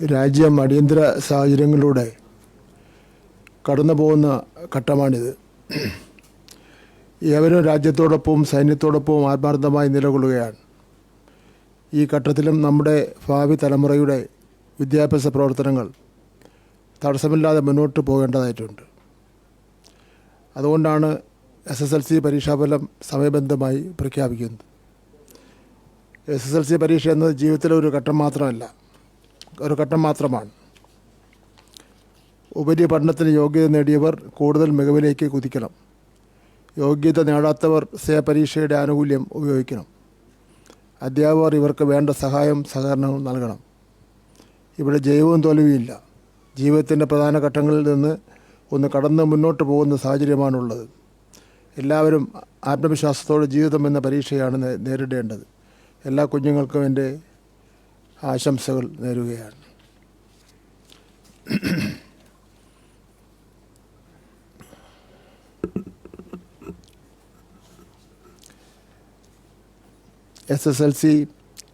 രാജ്യം അടിയന്തര സാഹചര്യങ്ങളിലൂടെ കടന്നു പോകുന്ന ഘട്ടമാണിത്. ഏവരും രാജ്യത്തോടൊപ്പവും സൈന്യത്തോടൊപ്പവും ആത്മാർത്ഥമായി നിലകൊള്ളുകയാണ്. ഈ ഘട്ടത്തിലും നമ്മുടെ ഭാവി തലമുറയുടെ വിദ്യാഭ്യാസ പ്രവർത്തനങ്ങൾ തടസ്സമില്ലാതെ മുന്നോട്ട് പോകേണ്ടതായിട്ടുണ്ട്. അതുകൊണ്ടാണ് SSLC പരീക്ഷാഫലം സമയബന്ധമായി പ്രഖ്യാപിക്കുന്നത്. SSLC പരീക്ഷ എന്നത് ജീവിതത്തിലെ ഒരു ഘട്ടം മാത്രമാണ്. ഉപരിപഠനത്തിന് യോഗ്യത നേടിയവർ കൂടുതൽ മികവിലേക്ക് കുതിക്കണം. യോഗ്യത നേടാത്തവർ പരീക്ഷയുടെ ആനുകൂല്യം ഉപയോഗിക്കണം. അധ്യാപകർ ഇവർക്ക് വേണ്ട സഹകരണവും നൽകണം. ഇവിടെ ജയവും തോൽവിയില്ല. ജീവിതത്തിൻ്റെ പ്രധാന ഘട്ടങ്ങളിൽ നിന്ന് ഒന്ന് കടന്ന് മുന്നോട്ട് പോകുന്ന സാഹചര്യമാണുള്ളത്. എല്ലാവരും ആത്മവിശ്വാസത്തോടെ ജീവിതം എന്ന പരീക്ഷയാണ് നേരിടേണ്ടത്. എല്ലാ കുഞ്ഞുങ്ങൾക്കും എൻ്റെ ആശംസകൾ നേരുകയാണ്. SSLC,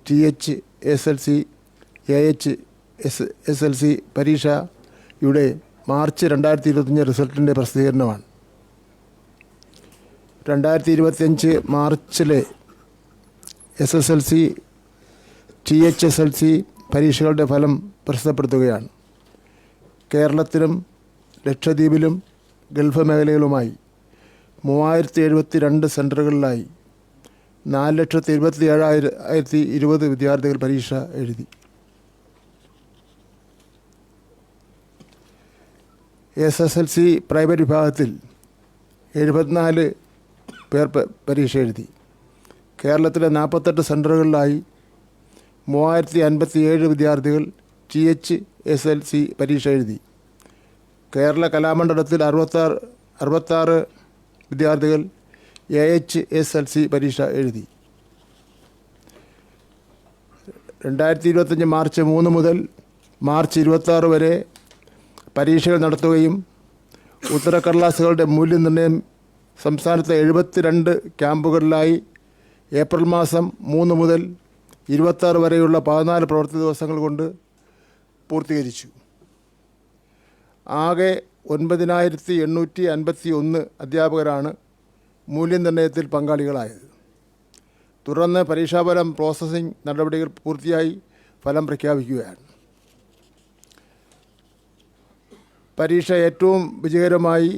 TH, SLC, AH, SLC പരീക്ഷയുടെ മാർച്ച് 2025 റിസൾട്ടിൻ്റെ പ്രസിദ്ധീകരണമാണ്. 2025 മാർച്ചിലെ SSLC, THSLC പരീക്ഷകളുടെ ഫലം പ്രസിദ്ധപ്പെടുത്തുകയാണ്. കേരളത്തിലും ലക്ഷദ്വീപിലും ഗൾഫ് മേഖലകളുമായി 3072 സെൻറ്ററുകളിലായി 4,27,020 വിദ്യാർത്ഥികൾ പരീക്ഷ എഴുതി. SSLC പ്രൈവറ്റ് വിഭാഗത്തിൽ 74 പേർ പരീക്ഷ എഴുതി. കേരളത്തിലെ 48 സെൻറ്ററുകളിലായി 3057 വിദ്യാർത്ഥികൾ THSLC പരീക്ഷ എഴുതി. കേരള കലാമണ്ഡലത്തിൽ 66 വിദ്യാർത്ഥികൾ AHSLC പരീക്ഷ എഴുതി. 2025 മാർച്ച് 3 മുതൽ മാർച്ച് 26 വരെ പരീക്ഷകൾ നടത്തുകയും ഉത്തരക്കടലാസുകളുടെ മൂല്യനിർണ്ണയം സംസ്ഥാനത്തെ 72 ക്യാമ്പുകളിലായി ഏപ്രിൽ മാസം 3 മുതൽ 26 വരെയുള്ള 14 പ്രവൃത്തി ദിവസങ്ങൾ കൊണ്ട് പൂർത്തീകരിച്ചു. ആകെ 9,851 അധ്യാപകരാണ് മൂല്യനിർണ്ണയത്തിൽ പങ്കാളികളായത്. തുടർന്ന് പരീക്ഷാഫലം പ്രോസസ്സിംഗ് നടപടികൾ പൂർത്തിയായി ഫലം പ്രഖ്യാപിക്കുകയാണ്. പരീക്ഷ ഏറ്റവും വിജയകരമായി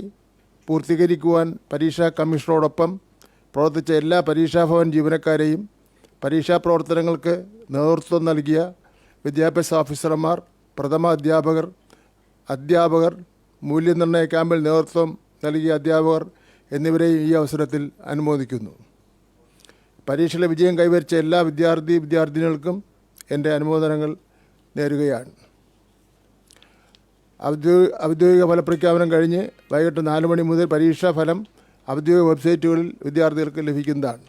പൂർത്തീകരിക്കുവാൻ പരീക്ഷാ കമ്മീഷണറോടൊപ്പം പ്രവർത്തിച്ച എല്ലാ പരീക്ഷാഭവൻ ജീവനക്കാരെയും പരീക്ഷാ പ്രവർത്തനങ്ങൾക്ക് നേതൃത്വം നൽകിയ വിദ്യാഭ്യാസ ഓഫീസർമാർ, പ്രഥമ അധ്യാപകർ, മൂല്യനിർണ്ണയ ക്യാമ്പിൽ നേതൃത്വം നൽകിയ അധ്യാപകർ എന്നിവരെയും ഈ അവസരത്തിൽ അനുമോദിക്കുന്നു. പരീക്ഷയിലെ വിജയം കൈവരിച്ച എല്ലാ വിദ്യാർത്ഥിനികൾക്കും എൻ്റെ അനുമോദനങ്ങൾ നേരുകയാണ്. ഔദ്യോഗിക ഫലപ്രഖ്യാപനം കഴിഞ്ഞ് വൈകിട്ട് 4 മണി മുതൽ പരീക്ഷാ ഫലം ഔദ്യോഗിക വെബ്സൈറ്റുകളിൽ വിദ്യാർത്ഥികൾക്ക് ലഭിക്കുന്നതാണ്.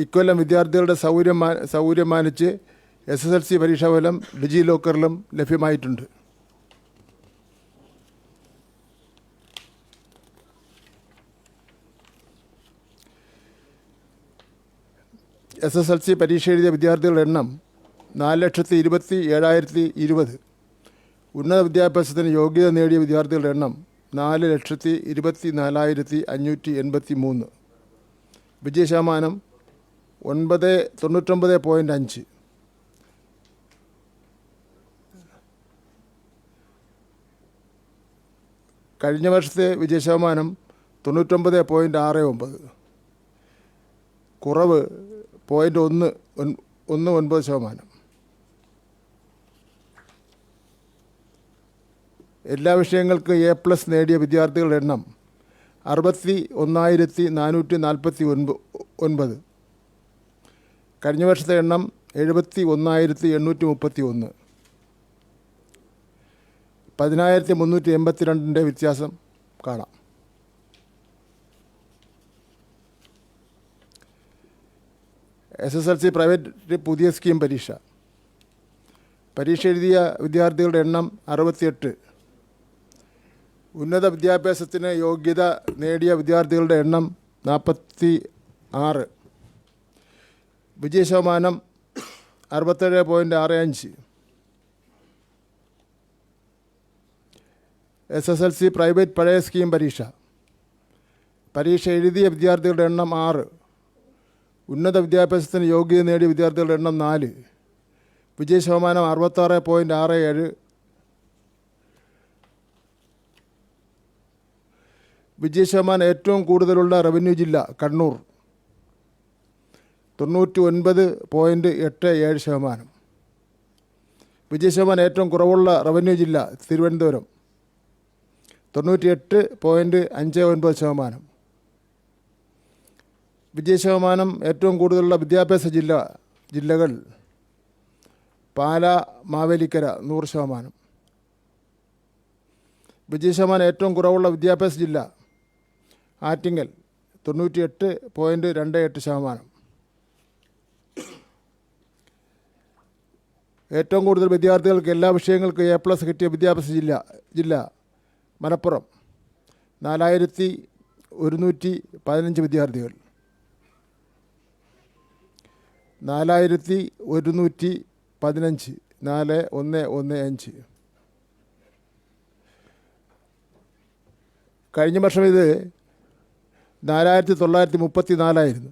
ഇക്കൊല്ലം വിദ്യാർത്ഥികളുടെ സൗകര്യം മാനിച്ച് SSLC പരീക്ഷാഫലം ഡിജി ലോക്കറിലും ലഭ്യമായിട്ടുണ്ട്. SSLC പരീക്ഷ എഴുതിയ വിദ്യാർത്ഥികളുടെ എണ്ണം 4,27,020. ഉന്നത വിദ്യാഭ്യാസത്തിന് യോഗ്യത നേടിയ വിദ്യാർത്ഥികളുടെ എണ്ണം 4,24,583. വിജയശതമാനം 99.5. കഴിഞ്ഞ വർഷത്തെ വിജയശതമാനം 99.69. കുറവ് 0.19%. എല്ലാ വിഷയങ്ങൾക്കും A+ നേടിയ വിദ്യാർത്ഥികളുടെ എണ്ണം 61,449. കഴിഞ്ഞ വർഷത്തെ എണ്ണം 71,831. 10,382 വ്യത്യാസം കാണാം. SSLC പ്രൈവറ്റ് പുതിയ സ്കീം പരീക്ഷ എഴുതിയ വിദ്യാർത്ഥികളുടെ എണ്ണം 68. ഉന്നത വിദ്യാഭ്യാസത്തിന് യോഗ്യത നേടിയ വിദ്യാർത്ഥികളുടെ എണ്ണം 46. വിജയശതമാനം 67.65. SSLC പ്രൈവറ്റ് പഴയ സ്കീം പരീക്ഷ എഴുതിയ വിദ്യാർത്ഥികളുടെ എണ്ണം 6. ഉന്നത വിദ്യാഭ്യാസത്തിന് യോഗ്യത നേടിയ വിദ്യാർത്ഥികളുടെ എണ്ണം 4. വിജയശതമാനം 66.67. വിജയശതമാനം ഏറ്റവും കൂടുതലുള്ള റവന്യൂ ജില്ല കണ്ണൂർ 99.87%. വിജയശതമാനം ഏറ്റവും കുറവുള്ള റവന്യൂ ജില്ല തിരുവനന്തപുരം 98.59%. വിജയശതമാനം ഏറ്റവും കൂടുതലുള്ള വിദ്യാഭ്യാസ ജില്ലകൾ പാലാ, മാവേലിക്കര 100%. വിജയശതമാനം ഏറ്റവും കുറവുള്ള വിദ്യാഭ്യാസ ജില്ല ആറ്റിങ്ങൽ 98.28%. ഏറ്റവും കൂടുതൽ വിദ്യാർത്ഥികൾക്ക് എല്ലാ വിഷയങ്ങൾക്കും A+ കിട്ടിയ വിദ്യാഭ്യാസ ജില്ല മലപ്പുറം 4115 വിദ്യാർത്ഥികൾ. 4115. കഴിഞ്ഞ വർഷം ഇത് 4934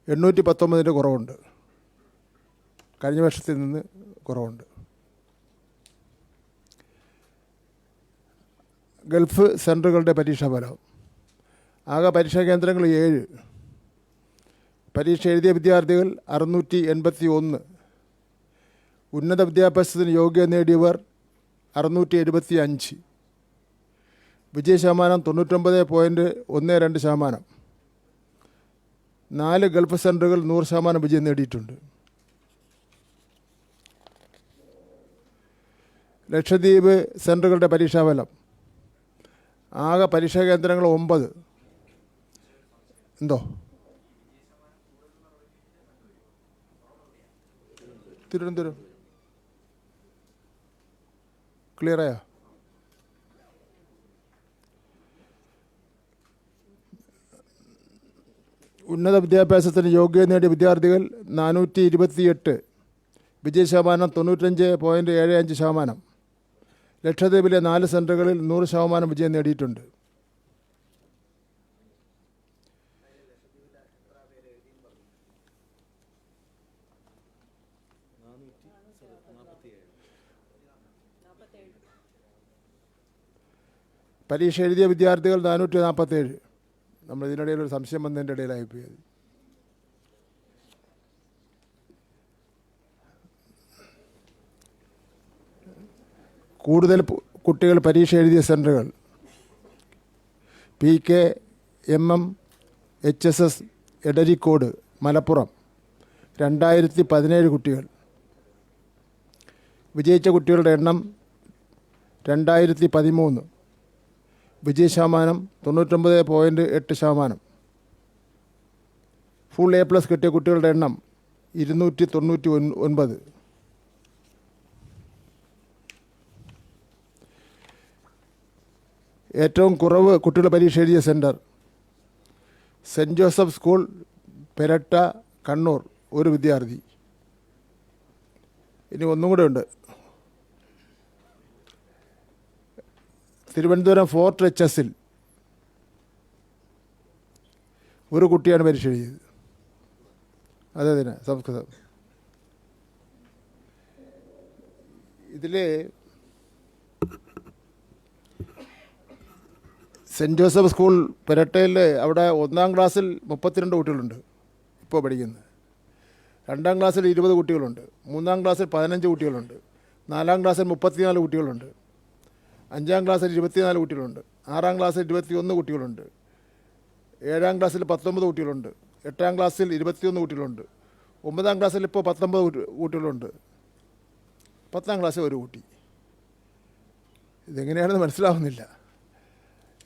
819 കുറവുണ്ട്. കഴിഞ്ഞ വർഷത്തിൽ നിന്ന് കുറവുണ്ട്. ഗൾഫ് സെൻറ്ററുകളുടെ പരീക്ഷാഫലം. ആകെ പരീക്ഷാ കേന്ദ്രങ്ങൾ 7. പരീക്ഷ എഴുതിയ വിദ്യാർത്ഥികൾ 681. ഉന്നത വിദ്യാഭ്യാസത്തിന് യോഗ്യത നേടിയവർ 675. വിജയശതമാനം 99.12%. 4 ഗൾഫ് സെൻറ്ററുകൾ 100% വിജയം നേടിയിട്ടുണ്ട്. ലക്ഷദ്വീപ് സെൻറ്ററുകളുടെ പരീക്ഷാഫലം. ആകെ പരീക്ഷാ കേന്ദ്രങ്ങൾ 9. എന്തോ തിരുവനന്തപുരം ക്ലിയറായോ? ഉന്നത വിദ്യാഭ്യാസത്തിന് യോഗ്യത നേടിയ വിദ്യാർത്ഥികൾ 428. വിജയശതമാനം 95.75%. ലക്ഷദ്വീപിലെ 4 സെൻറ്ററുകളിൽ 100% വിജയം നേടിയിട്ടുണ്ട്. പരീക്ഷ എഴുതിയ വിദ്യാർത്ഥികൾ 447. നമ്മൾ ഇതിനിടയിൽ ഒരു സംശയം വന്നതിൻ്റെ ഇടയിലായിപ്പോയത്. കൂടുതൽ കുട്ടികൾ പരീക്ഷ എഴുതിയ സെൻറ്ററുകൾ PK MM HSS Edarikode Malappuram 2017 കുട്ടികൾ. വിജയിച്ച കുട്ടികളുടെ എണ്ണം 2013. വിജയശതമാനം 99.8%. ഫുൾ A+ കിട്ടിയ കുട്ടികളുടെ എണ്ണം 299. ഏറ്റവും കുറവ് കുട്ടികൾ പരീക്ഷ എഴുതിയ centre saint Joseph school Peratta Kannur 1 വിദ്യാർത്ഥി. ഇനി ഒന്നും കൂടെ ഉണ്ട്. തിരുവനന്തപുരം ഫോർട്ട് HSൽ 1 കുട്ടിയാണ് പരീക്ഷ എഴുതിയത്. അതേതിന് സംസ്കൃതം. ഇതിൽ സെൻറ്റ് ജോസഫ് സ്കൂൾ പെരട്ടയിൽ അവിടെ 1ാം ക്ലാസ്സിൽ 32 കുട്ടികളുണ്ട് ഇപ്പോൾ പഠിക്കുന്നത്. 2ാം ക്ലാസ്സിൽ 20 കുട്ടികളുണ്ട്. 3ാം ക്ലാസ്സിൽ 15 കുട്ടികളുണ്ട്. 4ാം ക്ലാസ്സിൽ 34 കുട്ടികളുണ്ട്. 5ാം ക്ലാസ്സിൽ 24 കുട്ടികളുണ്ട്. 6ാം ക്ലാസ്സിൽ 21 കുട്ടികളുണ്ട്. 7ാം ക്ലാസ്സിൽ 19 കുട്ടികളുണ്ട്. 8ാം ക്ലാസ്സിൽ 21 കുട്ടികളുണ്ട്. 9ാം ക്ലാസ്സിൽ ഇപ്പോൾ 19 കുട്ടികളുണ്ട്. 10ാം ക്ലാസ്സിൽ 1 കുട്ടി. ഇതെങ്ങനെയാണെന്ന് മനസ്സിലാവുന്നില്ല.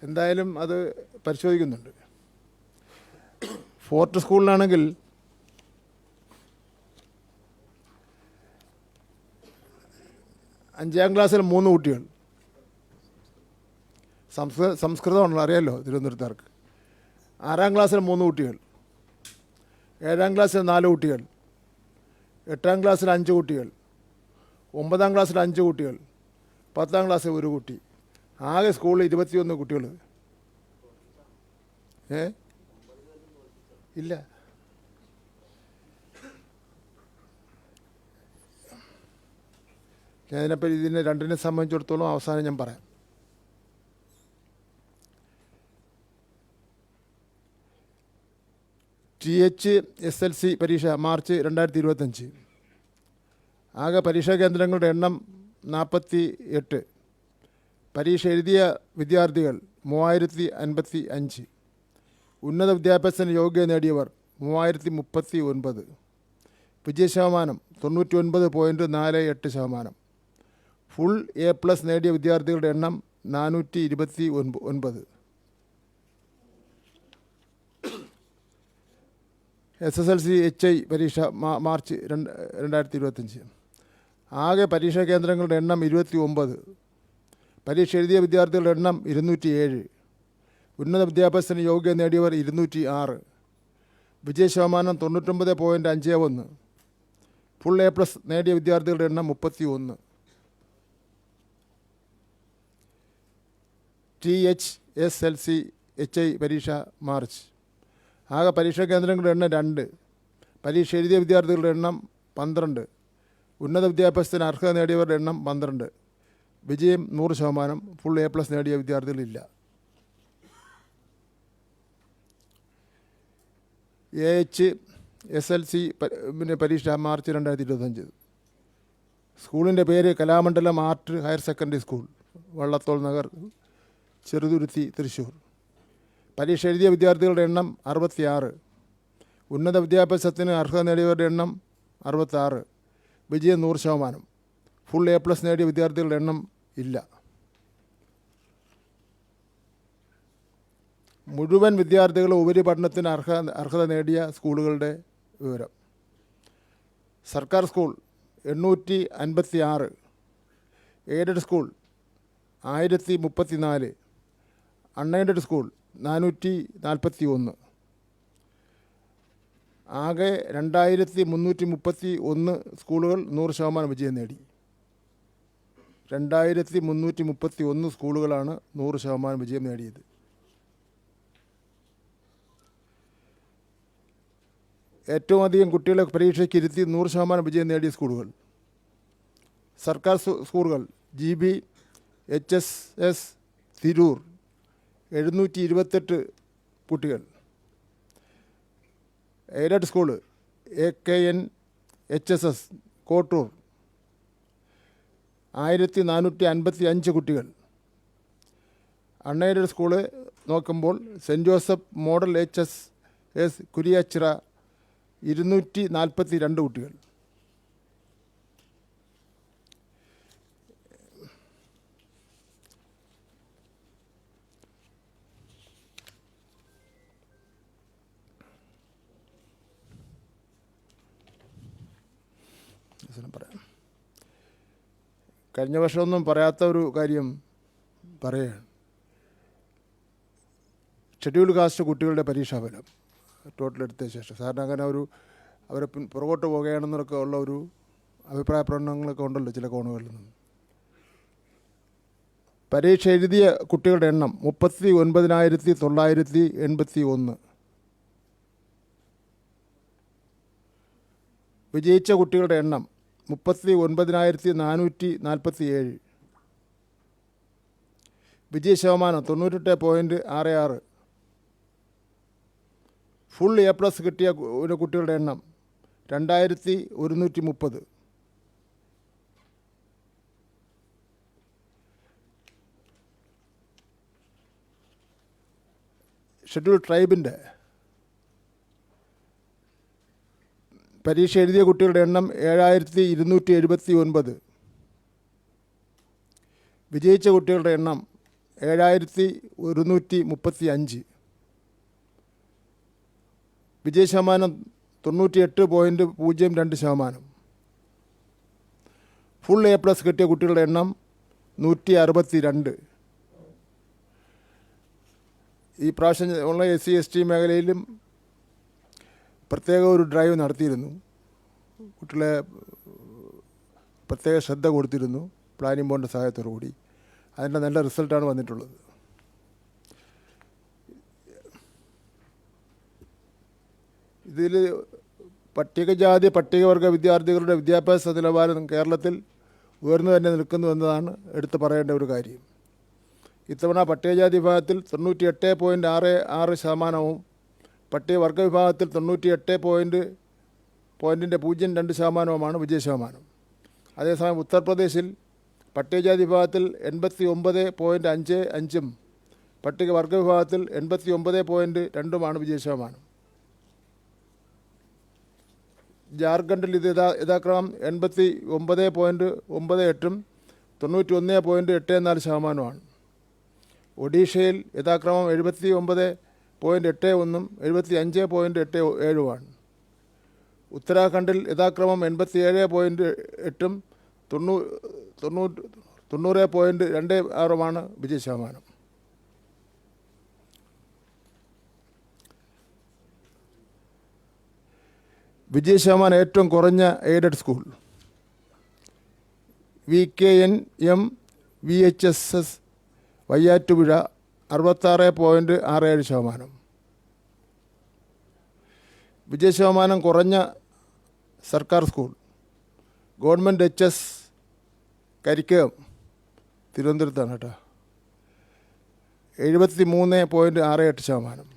എന്തായാലും അത് പരിശോധിക്കുന്നുണ്ട്. ഫോർട്ട് സ്കൂളിലാണെങ്കിൽ അഞ്ചാം ക്ലാസ്സിൽ 3 കുട്ടികൾ. സംസ്കൃതമാണല്ലോ, അറിയാമല്ലോ തിരുവനന്തപുരത്തുകാർക്ക്. 6ാം ക്ലാസ്സിൽ 3 കുട്ടികൾ. 7ാം ക്ലാസ്സിൽ 4 കുട്ടികൾ. 8ാം ക്ലാസ്സിൽ 5 കുട്ടികൾ, 9ാം ക്ലാസ്സിൽ 5 കുട്ടികൾ, 10ാം ക്ലാസ്സിൽ 1 കുട്ടി. ആകെ സ്കൂളിൽ 21 കുട്ടികൾ. ഇല്ല. ഞാനിപ്പോൾ ഇതിനെ രണ്ടിനെ സംബന്ധിച്ചിടത്തോളം അവസാനം ഞാൻ പറയാം. THSLC പരീക്ഷ മാർച്ച് 2025. ആകെ പരീക്ഷാ കേന്ദ്രങ്ങളുടെ എണ്ണം 48. പരീക്ഷ എഴുതിയ വിദ്യാർത്ഥികൾ 3055. ഉന്നത വിദ്യാഭ്യാസത്തിന് യോഗ്യത നേടിയവർ 3039. വിജയശതമാനം 99.48%. ഫുൾ A+ നേടിയ വിദ്യാർത്ഥികളുടെ എണ്ണം 429. SSLC HI പരീക്ഷ മാർച്ച് 2025. ആകെ പരീക്ഷാ കേന്ദ്രങ്ങളുടെ എണ്ണം 29. പരീക്ഷ എഴുതിയ വിദ്യാർത്ഥികളുടെ എണ്ണം 207. ഉന്നത വിദ്യാഭ്യാസത്തിന് യോഗ്യത നേടിയവർ 206. വിജയശതമാനം 99.51. ഫുൾ A+ നേടിയ വിദ്യാർത്ഥികളുടെ എണ്ണം 31. THSLC HI പരീക്ഷ മാർച്ച്. ആകെ പരീക്ഷാ കേന്ദ്രങ്ങളുടെ എണ്ണം 2. പരീക്ഷ എഴുതിയ വിദ്യാർത്ഥികളുടെ എണ്ണം 12. ഉന്നത വിദ്യാഭ്യാസത്തിന് അർഹത നേടിയവരുടെ എണ്ണം 12. വിജയം 100%. ഫുൾ A+ നേടിയ വിദ്യാർത്ഥികളില്ല. AHSLC പരീക്ഷ മാർച്ച് 2025. സ്കൂളിൻ്റെ പേര് Kalamandalam art higher secondary school, Vallathol Nagar, Cheruthuruthy, Thrissur. പരീക്ഷ എഴുതിയ വിദ്യാർത്ഥികളുടെ എണ്ണം 66. ഉന്നത വിദ്യാഭ്യാസത്തിന് അർഹത നേടിയവരുടെ എണ്ണം 66. വിജയം 100%. ഫുൾ A+ നേടിയ വിദ്യാർത്ഥികളുടെ എണ്ണം ഇല്ല. മുഴുവൻ വിദ്യാർത്ഥികളും ഉപരിപഠനത്തിന് അർഹത നേടിയ സ്കൂളുകളുടെ വിവരം. സർക്കാർ school 856. Aided school 1034. Unaided school 441. ആകെ 2331 സ്കൂളുകൾ 100% വിജയം നേടി. 2331 സ്കൂളുകളാണ് 100% വിജയം നേടിയത്. ഏറ്റവും അധികം കുട്ടികളെ പരീക്ഷയ്ക്ക് ഇരുത്തി 100% വിജയം നേടിയ സ്കൂളുകൾ. സർക്കാർ സ്കൂളുകൾ GB HSS തിരൂർ 728 കുട്ടികൾ. Aided school AKN HSS Kottur 1455 കുട്ടികൾ. അൺഎയ്ഡഡ് സ്കൂള് നോക്കുമ്പോൾ Saint Joseph model HSS Kuriachira 242 കുട്ടികൾ. പറയാം. കഴിഞ്ഞ വർഷമൊന്നും പറയാത്ത ഒരു കാര്യം പറയുകയാണ്. ഷെഡ്യൂൾഡ് കാസ്റ്റ് കുട്ടികളുടെ പരീക്ഷാഫലം ടോട്ടൽ എടുത്ത ശേഷം സാറിന് അങ്ങനെ അവരെ പുറകോട്ട് പോകുകയാണെന്നൊക്കെ ഉള്ള ഒരു അഭിപ്രായ പ്രകടനങ്ങളൊക്കെ ഉണ്ടല്ലോ ചില കോണുകളിൽ നിന്ന്. പരീക്ഷ എഴുതിയ കുട്ടികളുടെ എണ്ണം 39,981. വിജയിച്ച കുട്ടികളുടെ എണ്ണം 39,447. വിജയശതമാനം 98.66. ഫുൾ A+ കിട്ടിയ കുട്ടികളുടെ എണ്ണം 2130. ഷെഡ്യൂൾ ട്രൈബിൻ്റെ പരീക്ഷ എഴുതിയ കുട്ടികളുടെ എണ്ണം 7279. വിജയിച്ച കുട്ടികളുടെ എണ്ണം 7135. വിജയശതമാനം 98.02%. ഫുൾ A+ കിട്ടിയ കുട്ടികളുടെ എണ്ണം 162. ഈ പ്രാവശ്യം ഉള്ള SC ST മേഖലയിലും പ്രത്യേക ഒരു ഡ്രൈവ് നടത്തിയിരുന്നു. കുട്ടികളെ പ്രത്യേക ശ്രദ്ധ കൊടുത്തിരുന്നു പ്ലാനിംഗ് ബോർഡിൻ്റെ സഹായത്തോടു കൂടി. അതിൻ്റെ നല്ല റിസൾട്ടാണ് വന്നിട്ടുള്ളത്. ഇതിൽ പട്ടികജാതി പട്ടികവർഗ വിദ്യാർത്ഥികളുടെ വിദ്യാഭ്യാസ നിലവാരം കേരളത്തിൽ ഉയർന്നു തന്നെ നിൽക്കുന്നു എന്നതാണ് എടുത്തു പറയേണ്ട ഒരു കാര്യം. ഇത്തവണ പട്ടികജാതി വിഭാഗത്തിൽ 98.66%, പട്ടികവർഗ വിഭാഗത്തിൽ 98.02% വിജയശതമാനം. അതേസമയം ഉത്തർപ്രദേശിൽ പട്ടികജാതി വിഭാഗത്തിൽ 89.55%, പട്ടികവർഗ വിഭാഗത്തിൽ 89.2% വിജയശതമാനം. ജാർഖണ്ഡിൽ ഇത് യഥാക്രമം 89.98%, 91.84%. ഒഡീഷയിൽ യഥാക്രമം 79.81%, 75.87%. ഉത്തരാഖണ്ഡിൽ യഥാക്രമം 87.8%, 90.26% വിജയശതമാനം. വിജയശതമാനം ഏറ്റവും കുറഞ്ഞ aided school VKNM VHSS Vayyattupuzha 66.67%. വിജയശതമാനം കുറഞ്ഞ സർക്കാർ സ്കൂൾ ഗവൺമെൻറ് HS കരിക്കകം തിരുവനന്തപുരത്താണ് കേട്ടോ, 73.68%.